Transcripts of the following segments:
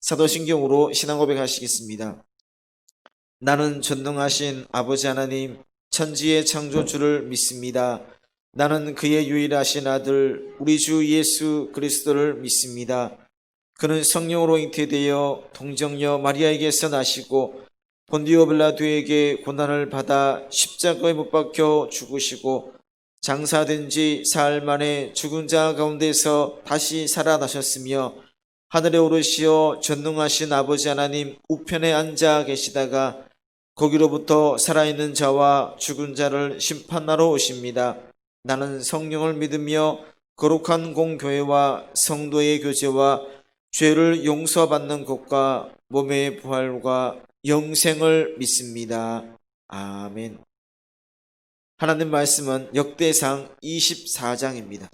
사도신경으로 신앙 고백하시겠습니다. 나는 전능하신 아버지 하나님, 천지의 창조주를 믿습니다. 나는 그의 유일하신 아들 우리 주 예수 그리스도를 믿습니다. 그는 성령으로 잉태되어 동정녀 마리아에게서 나시고 본디오 빌라도에게 고난을 받아 십자가에 못 박혀 죽으시고 장사된 지 사흘 만에 죽은 자 가운데서 다시 살아나셨으며 하늘에 오르시어 전능하신 아버지 하나님 우편에 앉아 계시다가 거기로부터 살아있는 자와 죽은 자를 심판하러 오십니다. 나는 성령을 믿으며 거룩한 공교회와 성도의 교제와 죄를 용서받는 것과 몸의 부활과 영생을 믿습니다. 아멘. 하나님 말씀은 역대상 24장입니다.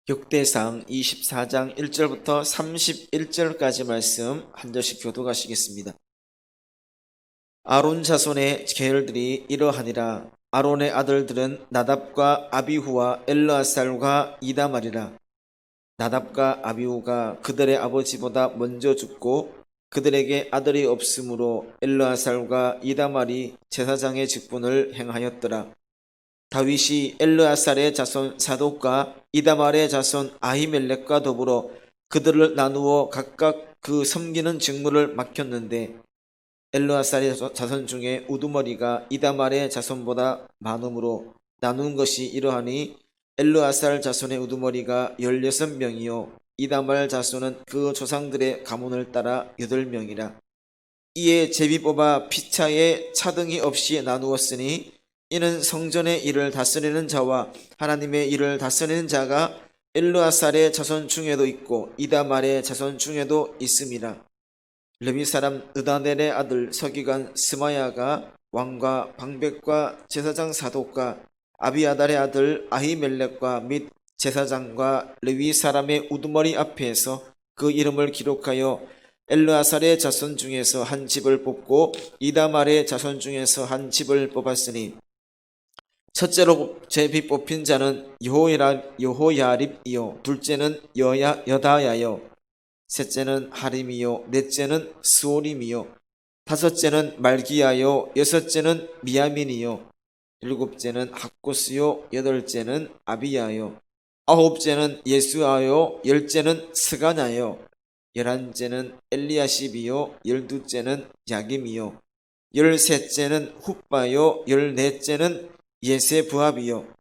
역대상 24장 1절부터 31절까지 말씀 한 절씩 교독하시겠습니다. 아론 자손의 계열들이 이러하니라. 아론의 아들들은 나답과 아비후와 엘르아살과 이다말이라. 나답과 아비후가 그들의 아버지보다 먼저 죽고 그들에게 아들이 없으므로 엘르아살과 이다말이 제사장의 직분을 행하였더라. 다윗이 엘르아살의 자손 사독과 이다말의 자손 아히멜렉과 더불어 그들을 나누어 각각 그 섬기는 직무를 맡겼는데 엘르아살의 자손 중에 우두머리가 이다말의 자손보다 많으므로 나눈 것이 이러하니 엘르아살 자손의 우두머리가 16명이요 이다말 자손은 그 조상들의 가문을 따라 8명이라. 이에 제비 뽑아 피차에 차등이 없이 나누었으니 이는 성전의 일을 다스리는 자와 하나님의 일을 다스리는 자가 엘르아살의 자손 중에도 있고 이다말의 자손 중에도 있음이라. 레위 사람 느다넬의 아들 서기관 스마야가 왕과 방백과 제사장 사독과 아비아달의 아들 아히멜렉과 및 제사장과 레위 사람의 우두머리 앞에서 그 이름을 기록하여 엘르아살의 자손 중에서 한 집을 뽑고 이다말의 자손 중에서 한 집을 뽑았으니 첫째로 제비 뽑힌 자는 여호야립이요 둘째는 여다야요 셋째는 하림이요 넷째는 스오림이요 다섯째는 말기야요 여섯째는 미야민이요 일곱째는 학고스요 여덟째는 아비야요 아홉째는 예수아요 열째는 스가냐요 열한째는 엘리야십이요 열두째는 야김이요 열셋째는 훗바요 열넷째는 예세부합이요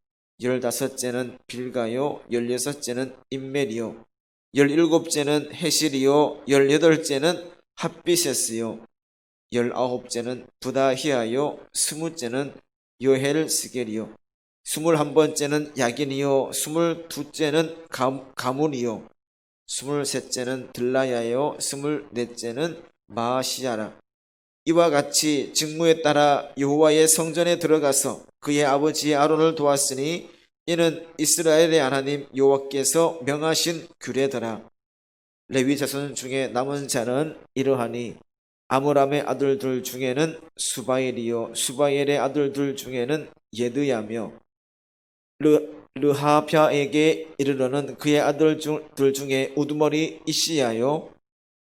열다섯째는 빌가요 열여섯째는 임멜이요 열일곱째는 헤실이요 열여덟째는 핫비세스요 열아홉째는 부다히아요 스무째는 요헬스겔이요 스물한번째는 야긴이요 스물두째는 가문이요 스물셋째는 들라야요 스물넷째는 마시아라. 이와 같이 직무에 따라 여호와의 성전에 들어가서 그의 아버지 아론을 도왔으니 이는 이스라엘의 하나님 여호와께서 명하신 규례더라. 레위 자손 중에 남은 자는 이러하니 아므람의 아들들 중에는 수바엘이요 수바엘의 아들들 중에는 예드야며 르하랴에게 이르러는 그의 아들들 중에 우두머리 이시야요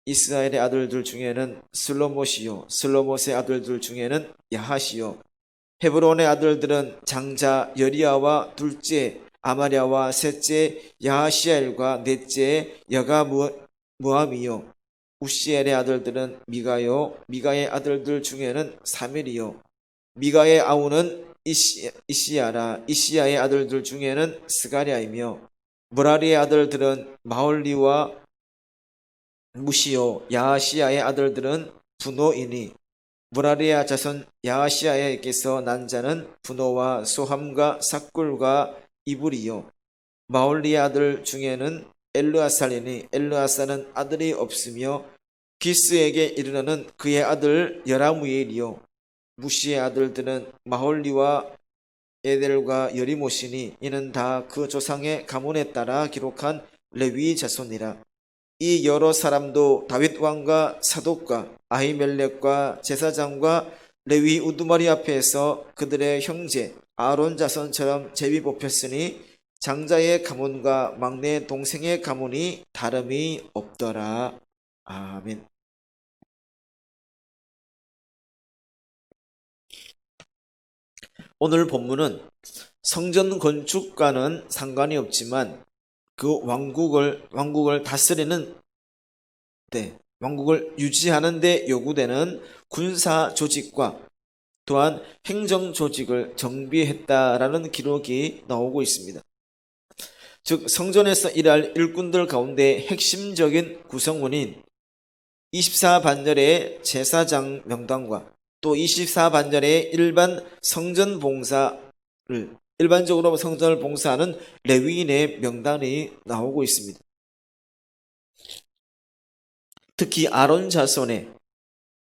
이스라엘의 아들들 중에는 슬로못이요 슬로못의 아들들 중에는 야하시요 헤브론의 아들들은 장자 여리야와 둘째 아마랴와 셋째 야하시엘과 넷째 여가무함이요 우시엘의 아들들은 미가요 미가의 아들들 중에는 사멜이요 미가의 아우는 이시야라 이시야의 아들들 중에는 스가랴이며 무라리의 아들들은 마홀리와 무시요 야하시야의 아들들은 분노이니 무라리아 자손 야하시야에게서 난 자는 분노와 소함과 삭굴과 이불이요 마홀리의 아들 중에는 엘르아살이니 엘르아살은 아들이 없으며 기스에게 이르러는 그의 아들 여라무엘이요 무시의 아들들은 마홀리와 에델과 여리모시니 이는 다 그 조상의 가문에 따라 기록한 레위 자손이라. 이 여러 사람도 다윗 왕과 사독과 아히멜렉과 제사장과 레위 우두머리 앞에서 그들의 형제 아론 자손처럼 제비 뽑혔으니 장자의 가문과 막내 동생의 가문이 다름이 없더라. 아멘. 오늘 본문은 성전 건축과는 상관이 없지만 그 왕국을 다스리는 때, 왕국을 유지하는 데 요구되는 군사 조직과 또한 행정 조직을 정비했다라는 기록이 나오고 있습니다. 즉 성전에서 일할 일꾼들 가운데 핵심적인 구성원인 24반절의 제사장 명단과 또 24반절의 일반 성전 봉사를 일반적으로 성전을 봉사하는 레위인의 명단이 나오고 있습니다. 특히 아론 자손의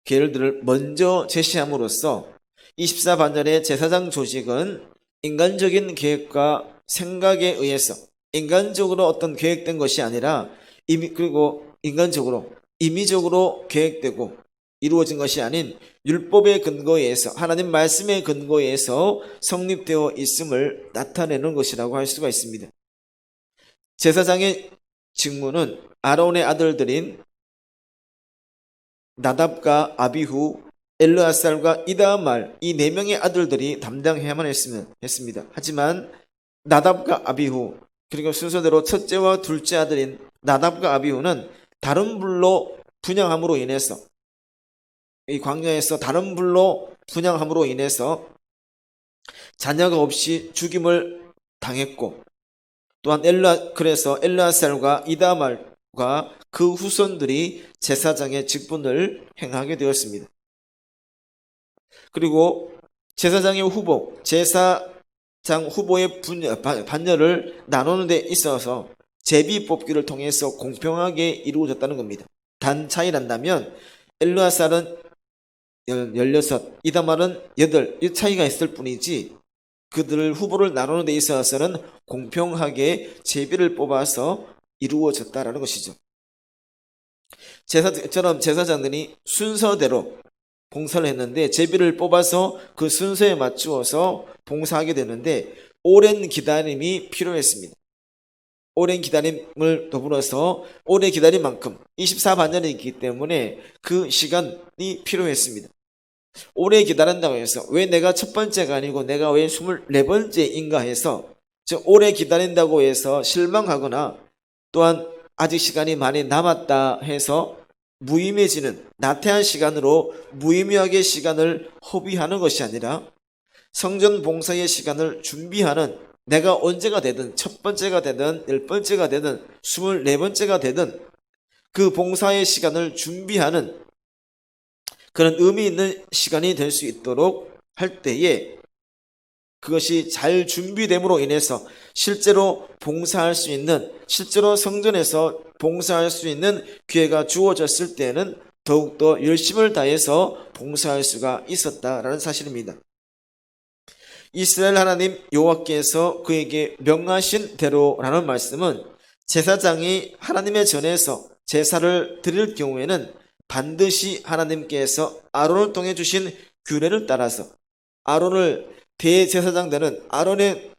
계열들을 먼저 제시함으로써 24반절의 제사장 조직은 인간적인 계획과 생각에 의해서 인간적으로 어떤 계획된 것이 아니라 그리고 임의적으로 계획되고 이루어진 것이 아닌 율법의 근거에 의해서 하나님 말씀의 근거에 의해서 성립되어 있음을 나타내는 것이라고 할 수가 있습니다. 제사장의 직무는 아론의 아들들인 나답과 아비후, 엘르아살과 이다말 이 네 명의 아들들이 담당해야만 했습니다. 하지만 나답과 아비후 그리고 순서대로 첫째와 둘째 아들인 나답과 아비후는 다른 불로 분향함으로 인해서 이 광야에서 다른 불로 분향함으로 인해서 자녀가 없이 죽임을 당했고 또한 그래서 엘르아살과 이다말과 그 후손들이 제사장의 직분을 행하게 되었습니다. 그리고 제사장의 후보, 제사장 후보의 반열을 나누는 데 있어서 제비 뽑기를 통해서 공평하게 이루어졌다는 겁니다. 단 차이란다면 엘르아살은 16, 이다말은 8, 이 차이가 있을 뿐이지 그들 후보를 나누는 데 있어서는 공평하게 제비를 뽑아서 이루어졌다라는 것이죠. 제사장들이 순서대로 봉사를 했는데 제비를 뽑아서 그 순서에 맞추어서 봉사하게 되는데 오랜 기다림이 필요했습니다. 오랜 기다림을 더불어서 오래 기다린 만큼 24반년이기 때문에 그 시간이 필요했습니다. 오래 기다린다고 해서 왜 내가 첫 번째가 아니고 내가 왜 24번째인가 해서 오래 기다린다고 해서 실망하거나 또한 아직 시간이 많이 남았다 해서 무의미해지는 나태한 시간으로 무의미하게 시간을 허비하는 것이 아니라 성전 봉사의 시간을 준비하는 내가 언제가 되든 첫 번째가 되든 10번째가 되든 24번째가 되든 그 봉사의 시간을 준비하는 그런 의미 있는 시간이 될 수 있도록 할 때에 그것이 잘 준비됨으로 인해서 실제로 봉사할 수 있는 실제로 성전에서 봉사할 수 있는 기회가 주어졌을 때는 더욱더 열심을 다해서 봉사할 수가 있었다라는 사실입니다. 이스라엘 하나님 여호와께서 그에게 명하신 대로라는 말씀은 제사장이 하나님의 전에서 제사를 드릴 경우에는 반드시 하나님께서 아론을 통해 주신 규례를 따라서 아론을 대제사장 되는 아론을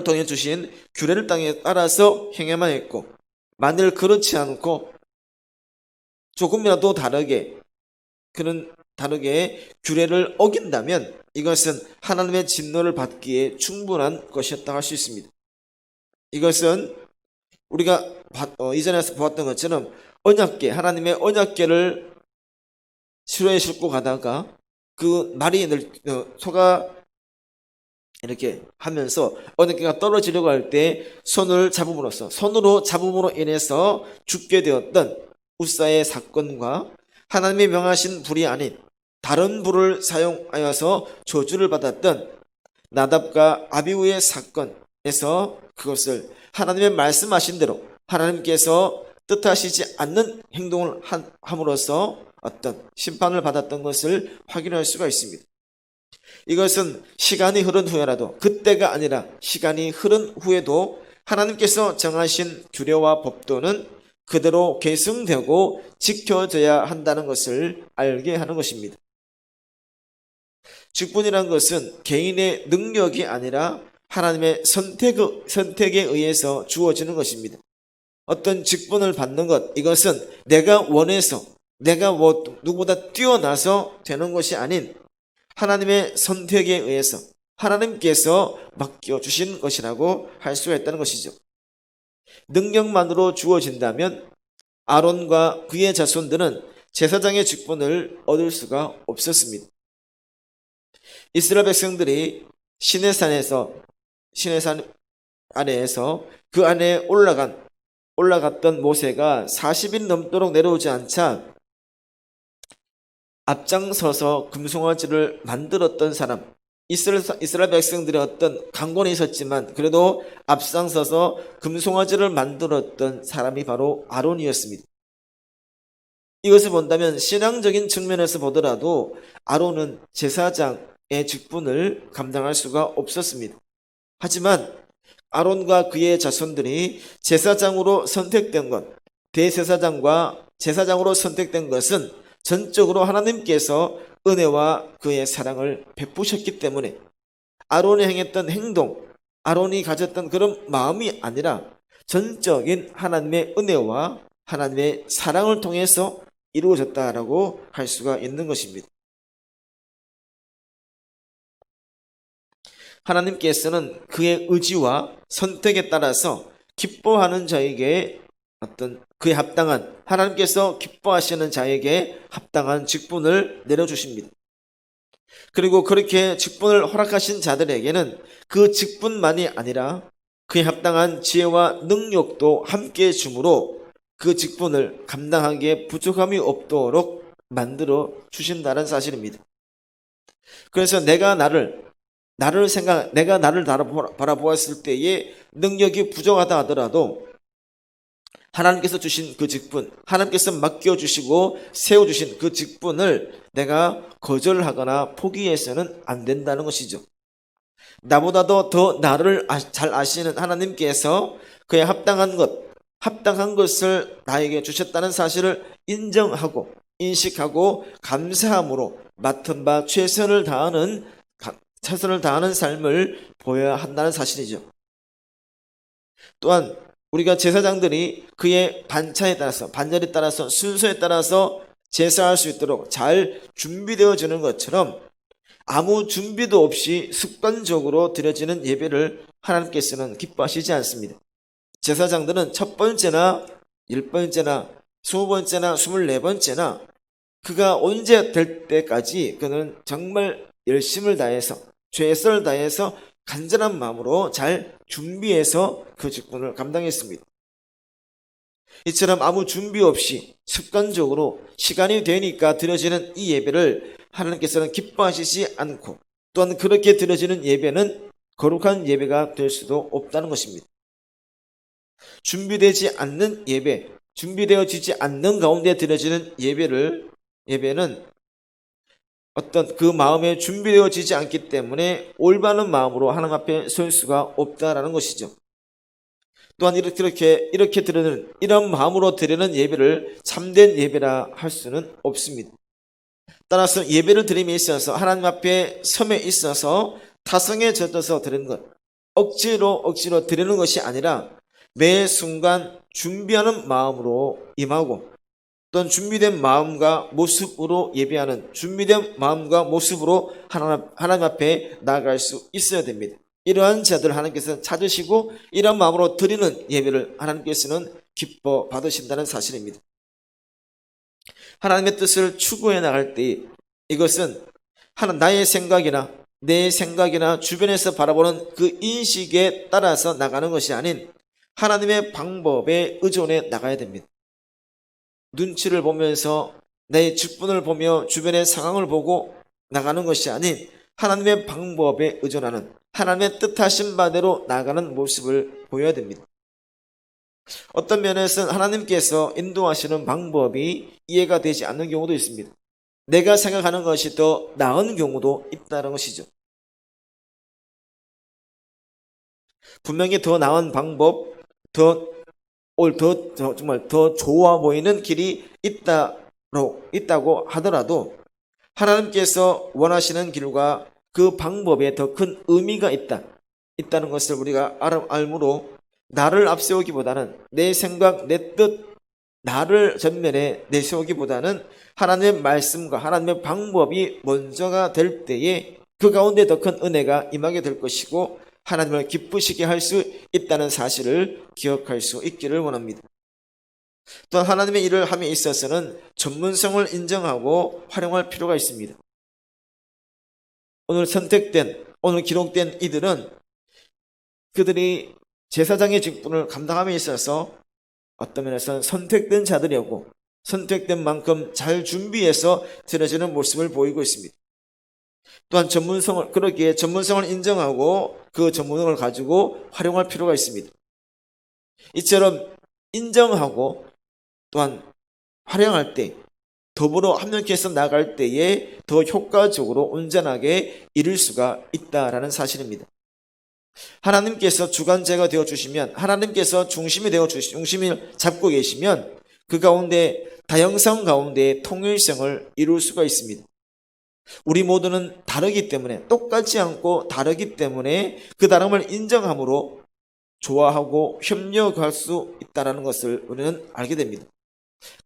통해 주신 규례를 따라서 행해만 했고 만일 그렇지 않고 조금이라도 다르게 규례를 어긴다면 이것은 하나님의 진노를 받기에 충분한 것이었다 할 수 있습니다. 이것은 우리가 이전에 보았던 것처럼 하나님의 언약궤를 수로에 싣고 가다가 그 말이 소가 이렇게 하면서 언약궤가 떨어지려고 할 때 손으로 잡음으로 인해서 죽게 되었던 우사의 사건과 하나님이 명하신 불이 아닌 다른 불을 사용하여서 저주를 받았던 나답과 아비후의 사건에서 그것을 하나님의 말씀하신 대로 하나님께서 뜻하시지 않는 행동을 함으로써 어떤 심판을 받았던 것을 확인할 수가 있습니다. 이것은 시간이 흐른 후에라도 그때가 아니라 시간이 흐른 후에도 하나님께서 정하신 규례와 법도는 그대로 계승되고 지켜져야 한다는 것을 알게 하는 것입니다. 직분이란 것은 개인의 능력이 아니라 하나님의 선택에 의해서 주어지는 것입니다. 어떤 직분을 받는 것, 이것은 내가 원해서, 내가 누구보다 뛰어나서 되는 것이 아닌 하나님의 선택에 의해서 하나님께서 맡겨주신 것이라고 할 수가 있다는 것이죠. 능력만으로 주어진다면 아론과 그의 자손들은 제사장의 직분을 얻을 수가 없었습니다. 이스라엘 백성들이 시내산 아래에서 그 안에 올라갔던 모세가 40일 넘도록 내려오지 않자 앞장서서 금송아지를 만들었던 사람, 이스라엘 백성들의 어떤 강권이 있었지만 그래도 앞장서서 금송아지를 만들었던 사람이 바로 아론이었습니다. 이것을 본다면 신앙적인 측면에서 보더라도 아론은 제사장의 직분을 감당할 수가 없었습니다. 하지만 아론과 그의 자손들이 제사장으로 선택된 것, 대제사장과 제사장으로 선택된 것은 전적으로 하나님께서 은혜와 그의 사랑을 베푸셨기 때문에 아론이 행했던 행동, 아론이 가졌던 그런 마음이 아니라 전적인 하나님의 은혜와 하나님의 사랑을 통해서 이루어졌다라고 할 수가 있는 것입니다. 하나님께서는 그의 의지와 선택에 따라서 기뻐하는 자에게 그에 합당한, 하나님께서 기뻐하시는 자에게 합당한 직분을 내려주십니다. 그리고 그렇게 직분을 허락하신 자들에게는 그 직분만이 아니라 그에 합당한 지혜와 능력도 함께 주므로 그 직분을 감당하기에 부족함이 없도록 만들어 주신다는 사실입니다. 그래서 내가 나를 바라보았을 때에 능력이 부족하다 하더라도 하나님께서 주신 그 직분, 하나님께서 맡겨주시고 세워주신 그 직분을 내가 거절하거나 포기해서는 안 된다는 것이죠. 나보다도 더 나를 잘 아시는 하나님께서 그에 합당한 것을 나에게 주셨다는 사실을 인정하고 인식하고 감사함으로 맡은 바 최선을 다하는 삶을 보여야 한다는 사실이죠. 또한 우리가 제사장들이 그의 반차에 따라서, 반절에 따라서, 순서에 따라서 제사할 수 있도록 잘 준비되어지는 것처럼 아무 준비도 없이 습관적으로 드려지는 예배를 하나님께서는 기뻐하시지 않습니다. 제사장들은 첫 번째나 10번째나 20번째나 24번째나 그가 언제 될 때까지 그는 정말 열심을 다해서 최선을 다해서 간절한 마음으로 잘 준비해서 그 직분을 감당했습니다. 이처럼 아무 준비 없이 습관적으로 시간이 되니까 드려지는 이 예배를 하나님께서는 기뻐하시지 않고 또한 그렇게 드려지는 예배는 거룩한 예배가 될 수도 없다는 것입니다. 준비되지 않는 예배, 준비되어지지 않는 가운데 드려지는 예배는 어떤 그 마음에 준비되어지지 않기 때문에 올바른 마음으로 하나님 앞에 설 수가 없다라는 것이죠. 또한 이렇게 드리는, 이런 마음으로 드리는 예배를 참된 예배라 할 수는 없습니다. 따라서 예배를 드림에 있어서 하나님 앞에 섬에 있어서 타성에 젖어서 드리는 것, 억지로 드리는 것이 아니라 매 순간 준비하는 마음으로 임하고 또한 준비된 마음과 모습으로 예배하는 준비된 마음과 모습으로 하나님 앞에 나아갈 수 있어야 됩니다. 이러한 자들 하나님께서는 찾으시고 이러한 마음으로 드리는 예배를 하나님께서는 기뻐 받으신다는 사실입니다. 하나님의 뜻을 추구해 나갈 때 이것은 나의 생각이나 내 생각이나 주변에서 바라보는 그 인식에 따라서 나가는 것이 아닌 하나님의 방법에 의존해 나가야 됩니다. 눈치를 보면서 내 직분을 보며 주변의 상황을 보고 나가는 것이 아닌 하나님의 방법에 의존하는 하나님의 뜻하신 바대로 나가는 모습을 보여야 됩니다. 어떤 면에서는 하나님께서 인도하시는 방법이 이해가 되지 않는 경우도 있습니다. 내가 생각하는 것이 더 나은 경우도 있다는 것이죠. 분명히 더 나은 방법, 정말 더 좋아 보이는 길이 있다고 하더라도 하나님께서 원하시는 길과 그 방법에 더 큰 의미가 있다는 것을 우리가 알므로 나를 앞세우기보다는 내 생각, 내 뜻, 나를 전면에 내세우기보다는 하나님의 말씀과 하나님의 방법이 먼저가 될 때에 그 가운데 더 큰 은혜가 임하게 될 것이고 하나님을 기쁘시게 할 수 있다는 사실을 기억할 수 있기를 원합니다. 또한 하나님의 일을 함에 있어서는 전문성을 인정하고 활용할 필요가 있습니다. 오늘 기록된 이들은 그들이 제사장의 직분을 감당함에 있어서 어떤 면에서는 선택된 자들이었고 선택된 만큼 잘 준비해서 드려지는 모습을 보이고 있습니다. 또한 그러기에 전문성을 인정하고 그 전문성을 가지고 활용할 필요가 있습니다. 이처럼 인정하고 또한 활용할 때 더불어 협력해서 나갈 때에 더 효과적으로 온전하게 이룰 수가 있다라는 사실입니다. 하나님께서 주관자가 되어주시면 하나님께서 중심을 잡고 계시면 그 가운데 다양성 가운데 통일성을 이룰 수가 있습니다. 우리 모두는 다르기 때문에 똑같지 않고 다르기 때문에 그 다름을 인정함으로 좋아하고 협력할 수 있다는 것을 우리는 알게 됩니다.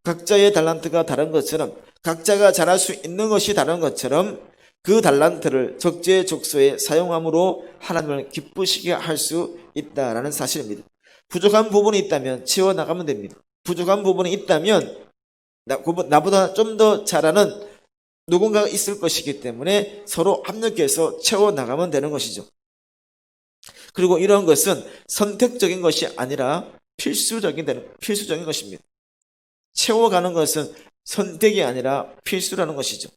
각자의 달란트가 다른 것처럼 각자가 잘할 수 있는 것이 다른 것처럼 그 달란트를 적재적소에 사용함으로 하나님을 기쁘시게 할 수 있다라는 사실입니다. 부족한 부분이 있다면 채워나가면 됩니다. 부족한 부분이 있다면 나보다 좀 더 잘하는 누군가가 있을 것이기 때문에 서로 협력해서 채워나가면 되는 것이죠. 그리고 이런 것은 선택적인 것이 아니라 필수적인 것입니다. 채워가는 것은 선택이 아니라 필수라는 것이죠.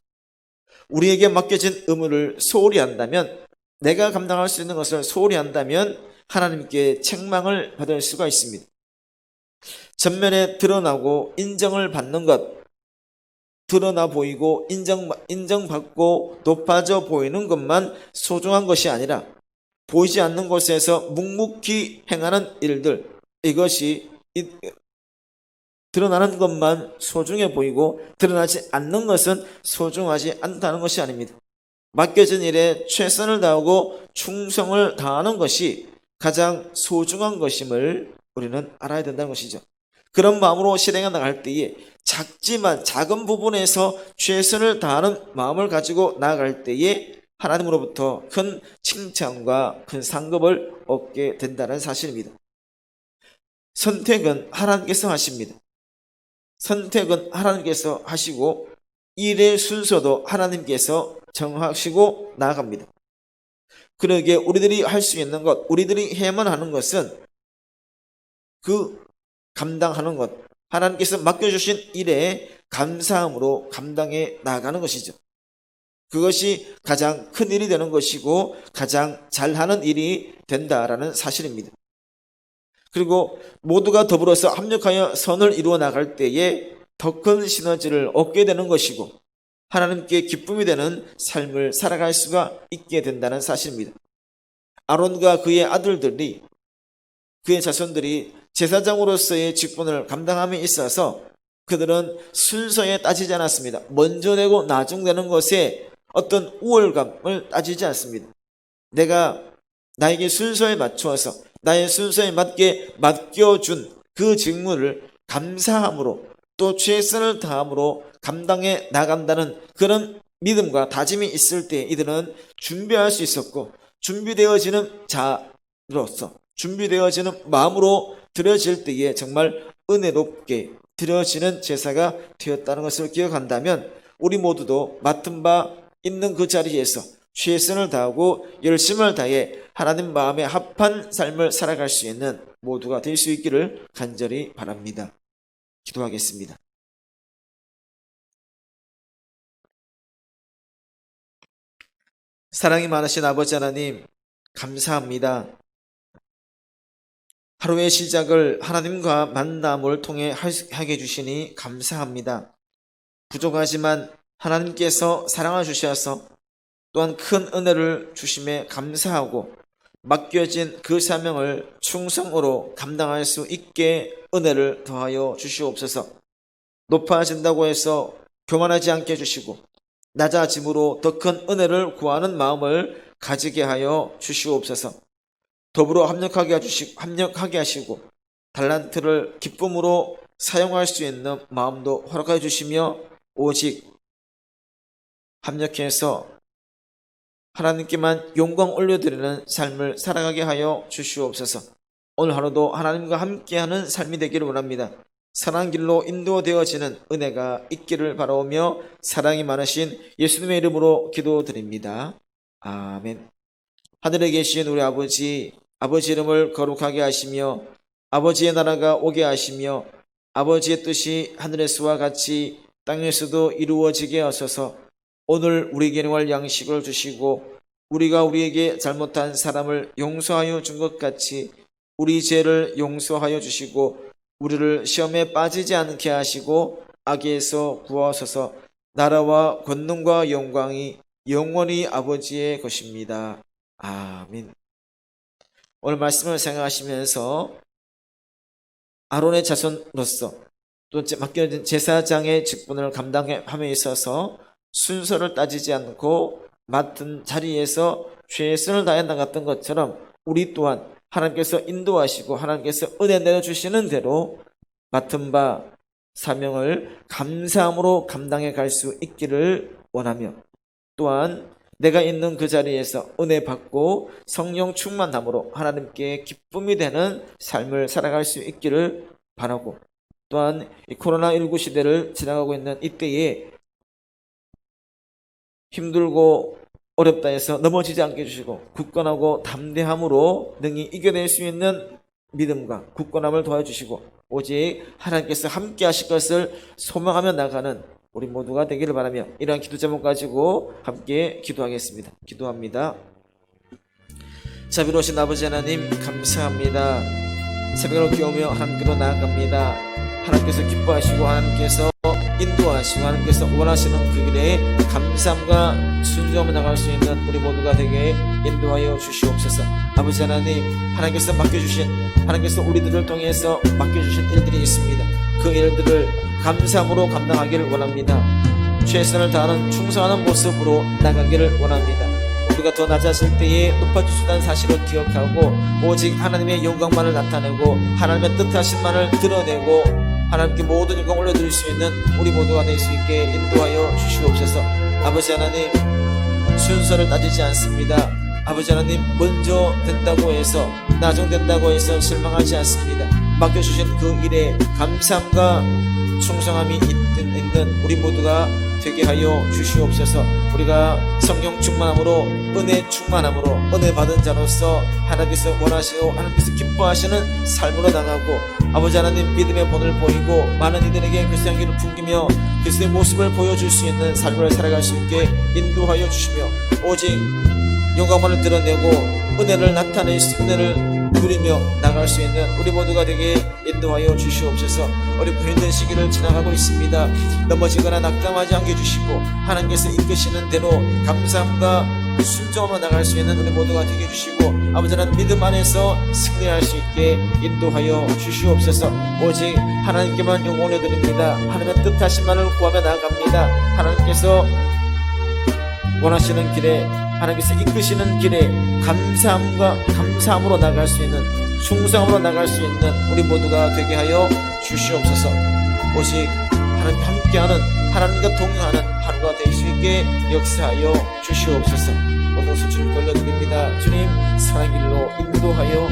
우리에게 맡겨진 의무를 소홀히 한다면 내가 감당할 수 있는 것을 소홀히 한다면 하나님께 책망을 받을 수가 있습니다. 전면에 드러나고 인정을 받는 것, 드러나 보이고 인정받고 높아져 보이는 것만 소중한 것이 아니라 보이지 않는 곳에서 묵묵히 행하는 일들, 이것이 드러나는 것만 소중해 보이고 드러나지 않는 것은 소중하지 않다는 것이 아닙니다. 맡겨진 일에 최선을 다하고 충성을 다하는 것이 가장 소중한 것임을 우리는 알아야 된다는 것이죠. 그런 마음으로 실행해 나갈 때에 작은 부분에서 최선을 다하는 마음을 가지고 나아갈 때에 하나님으로부터 큰 칭찬과 큰 상급을 얻게 된다는 사실입니다. 선택은 하나님께서 하십니다. 선택은 하나님께서 하시고 일의 순서도 하나님께서 정하시고 나아갑니다. 그러기에 우리들이 할 수 있는 것, 우리들이 해야만 하는 것은 그 감당하는 것, 하나님께서 맡겨주신 일에 감사함으로 감당해 나가는 것이죠. 그것이 가장 큰 일이 되는 것이고 가장 잘하는 일이 된다라는 사실입니다. 그리고 모두가 더불어서 합력하여 선을 이루어 나갈 때에 더 큰 시너지를 얻게 되는 것이고 하나님께 기쁨이 되는 삶을 살아갈 수가 있게 된다는 사실입니다. 아론과 그의 그의 자손들이 제사장으로서의 직분을 감당함에 있어서 그들은 순서에 따지지 않았습니다. 먼저 되고 나중 되는 것에 어떤 우월감을 따지지 않습니다. 나에게 순서에 맞추어서 나의 순서에 맞게 맡겨준 그 직무를 감사함으로 또 최선을 다함으로 감당해 나간다는 그런 믿음과 다짐이 있을 때 이들은 준비할 수 있었고 준비되어지는 자로서 준비되어지는 마음으로 드려질 때에 정말 은혜롭게 드려지는 제사가 되었다는 것을 기억한다면 우리 모두도 맡은 바 있는 그 자리에서 최선을 다하고 열심을 다해 하나님 마음에 합한 삶을 살아갈 수 있는 모두가 될 수 있기를 간절히 바랍니다. 기도하겠습니다. 사랑이 많으신 아버지 하나님, 감사합니다. 하루의 시작을 하나님과 만남을 통해 하게 해주시니 감사합니다. 부족하지만 하나님께서 사랑을 주셔서 또한 큰 은혜를 주심에 감사하고 맡겨진 그 사명을 충성으로 감당할 수 있게 은혜를 더하여 주시옵소서. 높아진다고 해서 교만하지 않게 해주시고 낮아짐으로 더 큰 은혜를 구하는 마음을 가지게 하여 주시옵소서. 더불어 합력하게 하시고 달란트를 기쁨으로 사용할 수 있는 마음도 허락하여 주시며 오직 합력해서 하나님께만 영광 올려드리는 삶을 살아가게 하여 주시옵소서. 오늘 하루도 하나님과 함께하는 삶이 되기를 원합니다. 선한 길로 인도되어지는 은혜가 있기를 바라오며 사랑이 많으신 예수님의 이름으로 기도드립니다. 아멘. 하늘에 계신 우리 아버지 이름을 거룩하게 하시며 아버지의 나라가 오게 하시며 아버지의 뜻이 하늘에서와 같이 땅에서도 이루어지게 하소서. 오늘 우리에게 일용할 양식을 주시고 우리가 우리에게 잘못한 사람을 용서하여 준 것 같이 우리 죄를 용서하여 주시고 우리를 시험에 빠지지 않게 하시고 악에서 구하소서. 나라와 권능과 영광이 영원히 아버지의 것입니다. 아멘. 오늘 말씀을 생각하시면서 아론의 자손으로서 또 맡겨진 제사장의 직분을 감당함에 있어서 순서를 따지지 않고 맡은 자리에서 최선을 다해 나갔던 것처럼 우리 또한 하나님께서 인도하시고 하나님께서 은혜 내려주시는 대로 맡은 바 사명을 감사함으로 감당해 갈 수 있기를 원하며 또한 내가 있는 그 자리에서 은혜 받고 성령 충만함으로 하나님께 기쁨이 되는 삶을 살아갈 수 있기를 바라고 또한 이 코로나19 시대를 지나가고 있는 이때에 힘들고 어렵다 해서 넘어지지 않게 해주시고 굳건하고 담대함으로 능히 이겨낼 수 있는 믿음과 굳건함을 도와주시고 오직 하나님께서 함께 하실 것을 소망하며 나가는 우리 모두가 되기를 바라며 이러한 기도 제목 가지고 함께 기도하겠습니다. 기도합니다. 자비로우신 아버지 하나님 감사합니다. 새벽을 깨우며 하나님께로 나아갑니다. 하나님께서 기뻐하시고 하나님께서 인도하시고 하나님께서 원하시는 그 길에 감사함과 순종하며 나갈 수 있는 우리 모두가 되게 인도하여 주시옵소서. 아버지 하나님, 하나님께서 우리들을 통해서 맡겨주신 일들이 있습니다. 그 일들을 감사함으로 감당하기를 원합니다. 최선을 다하는 충성하는 모습으로 나가기를 원합니다. 우리가 더 낮아질 때에 높아지시다는 사실을 기억하고 오직 하나님의 영광만을 나타내고 하나님의 뜻하신만을 드러내고 하나님께 모든 영광을 올려드릴 수 있는 우리 모두가 될 수 있게 인도하여 주시옵소서. 아버지 하나님, 순서를 따지지 않습니다. 아버지 하나님, 먼저 된다고 해서 나중된다고 해서 실망하지 않습니다. 맡겨주신 그 일에 감사함과 충성함이 있는 우리 모두가 되게 하여 주시옵소서. 우리가 성령 충만함으로 은혜 충만함으로 은혜 받은 자로서 하나님께서 원하시고 하나님께서 기뻐하시는 삶으로 나가고 아버지 하나님 믿음의 본을 보이고 많은 이들에게 그리스도의 향기를 풍기며 그리스도의 모습을 보여줄 수 있는 삶을 살아갈 수 있게 인도하여 주시며 오직 영광만을 드러내고 은혜를 나타낼 수 은혜를 누리며 나갈 수 있는 우리 모두가 되게 인도하여 주시옵소서. 어렵고 힘든 시기를 지나가고 있습니다. 넘어지거나 낙담하지 않게 해주시고 하나님께서 이끄시는 대로 감사함과 순종으로 나갈 수 있는 우리 모두가 되게 해주시고 아버지 하나님 믿음 안에서 승리할 수 있게 인도하여 주시옵소서. 오직 하나님께만 영광 올려드립니다. 하나님의 뜻하신 만을 구하며 나아갑니다. 하나님께서 원하시는 길에 하나님께서 이끄시는 길에 감사함으로 나갈 수 있는 충성함으로 나갈 수 있는 우리 모두가 되게 하여 주시옵소서. 오직 하나님과 함께하는 하나님과 동행하는 하루가 될 수 있게 역사하여 주시옵소서. 오늘 수주를 돌려드립니다. 주님 사랑 길로 인도하여